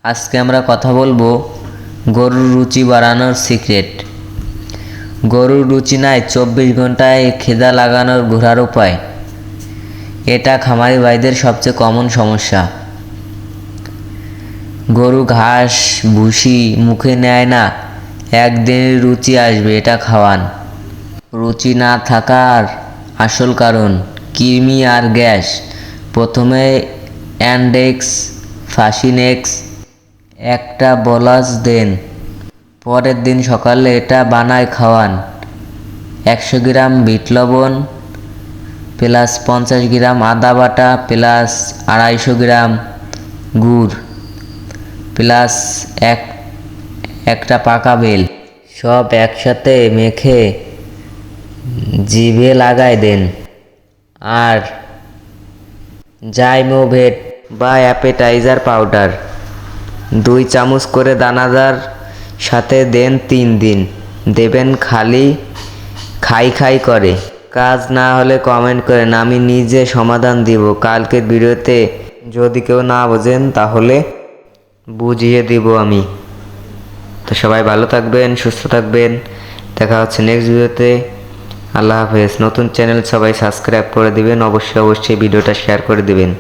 আজকে আমরা কথা বলবো গরুর রুচি বাড়ানোর সিক্রেট। গরুর রুচি নাই 24 ঘন্টায় খিদা লাগানোর ঘোরার উপায়। এটা খামারি ভাইদের সবচেয়ে কমন সমস্যা। গরু ঘাস ভুসি মুখে নেয় না, একদিনের রুচি আসবে, এটা খাওয়ান। রুচি না থাকার আসল কারণ কৃমি আর গ্যাস। প্রথমে অ্যান্ডেক্স ফাসিনেক্স একটা বলাস দেন, পরের দিন সকালে এটা বানায় খাওয়ান। 100 গ্রাম বিট লবণ প্লাস 50 গ্রাম আদা বাটা প্লাস 250 গ্রাম গুড় প্লাস একটা পাকা বেল, সব একসাথে মেখে জিভে লাগায় দেন। আর জাইমোভেট বা অ্যাপেটাইজার পাউডার 2 চামচ করে দানাদার সাথে দেন 3 দিন, দেবেন খালি খাই খাই করে। কাজ না হলে কমেন্ট করেন, আমি নিজে সমাধান দিব। কালকের ভিডিওতে যদি কেউ না বোঝেন তাহলে বুঝিয়ে দিব আমি। তো সবাই ভালো থাকবেন, সুস্থ থাকবেন, দেখা হচ্ছে নেক্সট ভিডিওতে। আল্লাহ হাফেজ। নতুন চ্যানেল সবাই সাবস্ক্রাইব করে দিবেন, অবশ্যই ভিডিওটা শেয়ার করে দিবেন।